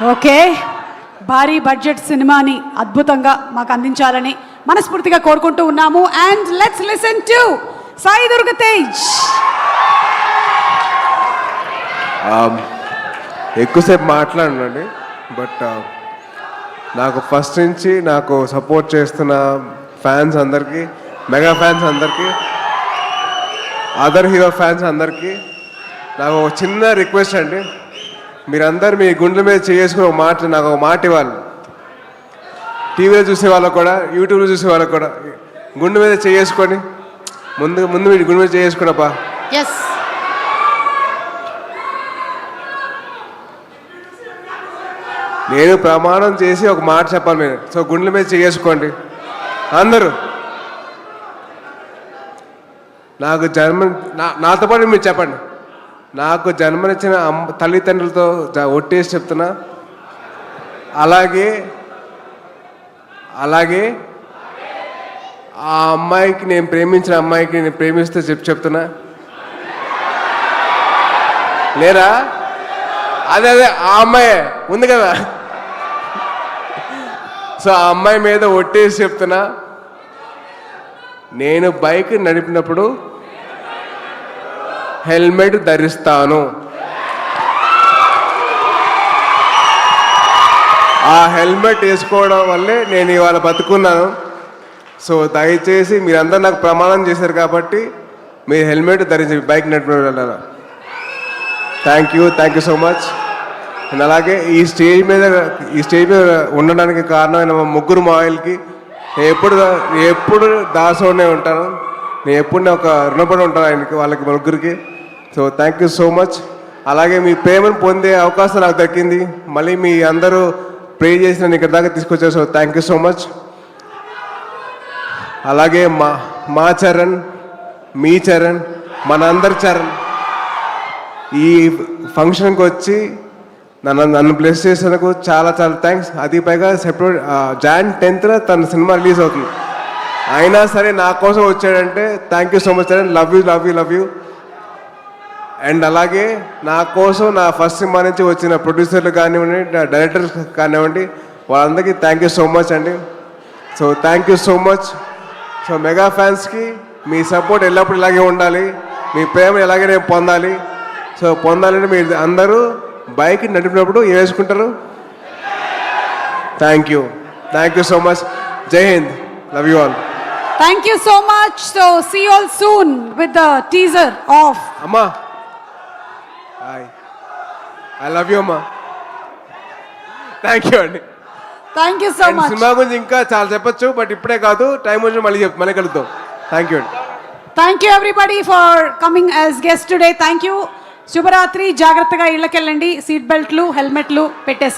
Okay, భారీ budget సినిమాని అద్భుతంగా మాకు అందించాలని మనస్ఫూర్తిగా కోరుకుంటూ ఉన్నాము. And let's listen to Sai Durga Tej. ఎక్కువసేపు మాట్లాడినండి, బట్ నాకు ఫస్ట్ నుంచి నాకు సపోర్ట్ చేస్తున్న ఫ్యాన్స్ అందరికీ, మెగా ఫ్యాన్స్ అందరికీ, అదర్ హీరో ఫ్యాన్స్ అందరికీ నాకు ఒక చిన్న రిక్వెస్ట్ అండి. మీరందరూ మీ గుండెల మీద చేసుకుని నాకు ఒక మాట ఇవ్వాలి. టీవీలో చూసే వాళ్ళకు కూడా, యూట్యూబ్లో చూసే వాళ్ళకు కూడా గుండె మీద చేసుకొని ముందు మీరు గుండె మీద చేసుకున్నప్పా. ఎస్, నేను ప్రమాణం చేసి ఒక మాట చెప్పాలి మీరు. సో గుండెల మీద చేసుకోండి అందరూ. నాకు నాతో పాటు మీరు చెప్పండి. నాకు జన్మనిచ్చిన తల్లిదండ్రులతో ఒట్టేసి చెప్తున్నా, అలాగే ఆ అమ్మాయికి, నేను ప్రేమించిన అమ్మాయికి నేను ప్రేమిస్తే చెప్తున్నా లేరా? అదే ఆ అమ్మాయి ఉంది కదా, సో ఆ అమ్మాయి మీద ఒట్టేసి చెప్తున్నా, నేను బైక్ నడిపినప్పుడు హెల్మెట్ ధరిస్తాను. ఆ హెల్మెట్ వేసుకోవడం వల్లే నేను ఇవాళ బతుకున్నాను. సో దయచేసి మీరందరూ నాకు ప్రమాణం చేశారు కాబట్టి మీరు హెల్మెట్ ధరించి బైక్ నడిపిన. Thank you so much. And అలాగే ఈ స్టేజ్ మీద ఉండడానికి కారణమైన మా ముగ్గురు మావయ్యలకి ఎప్పుడు దాసోనే ఉంటాను. నేను ఎప్పుడు ఒక రుణపడి ఉంటాను ఆయనకి, వాళ్ళకి ముగ్గురికి. So thank you so much. అలాగే మీ ప్రేమను పొందే అవకాశం నాకు దక్కింది. మళ్ళీ మీ అందరూ ప్రే చేసి నన్ను ఇక్కడ దాకా తీసుకొచ్చారు. So thank you so much. అలాగే మా చరణ్, మీ చరణ్, మనందరి చరణ్ ఈ ఫంక్షన్కి వచ్చి నన్ను బ్లెస్ చేసేందుకు చాలా థ్యాంక్స్. అది పైగా సెప్టెంబర్ Jan 10th తన సినిమా రిలీజ్ అవుతుంది. అయినా సరే నా కోసం వచ్చాడంటే thank you so much Charan. Love you. And అలాగే నా కోసం నా ఫస్ట్ సినిమా నుంచి వచ్చిన ప్రొడ్యూసర్లు కానివ్వండి, డైరెక్టర్స్ కానివ్వండి, వాళ్ళందరికీ థ్యాంక్ యూ సో మచ్ అండి. So thank you so much. So mega ఫ్యాన్స్కి మీ సపోర్ట్ ఎల్లప్పుడూ ఇలాగే ఉండాలి, మీ ప్రేమ ఎలాగే నేను పొందాలి. సో పొందాలంటే మీరు అందరూ బైక్ నడిపినప్పుడు ఏం వేసుకుంటారు? Thank you so much. జై హింద్. Love you all. Thank you so much. So see you all soon with the teaser of Amma. Hi. I love you, Amma. Thank you అండి. Thank you so much. Cinema గురించి ఇంకా చాలా చెప్పొచ్చు, but ఇప్పుడే కాదు, time వచ్చి మళ్ళీ కలుద్దాం. థ్యాంక్ యూ అండి. Thank you everybody for coming as guests today. Thank you. శుభరాత్రి. జాగ్రత్తగా ఇళ్ళకెళ్ళండి. సీట్ బెల్ట్లు, హెల్మెట్లు పెట్టేసి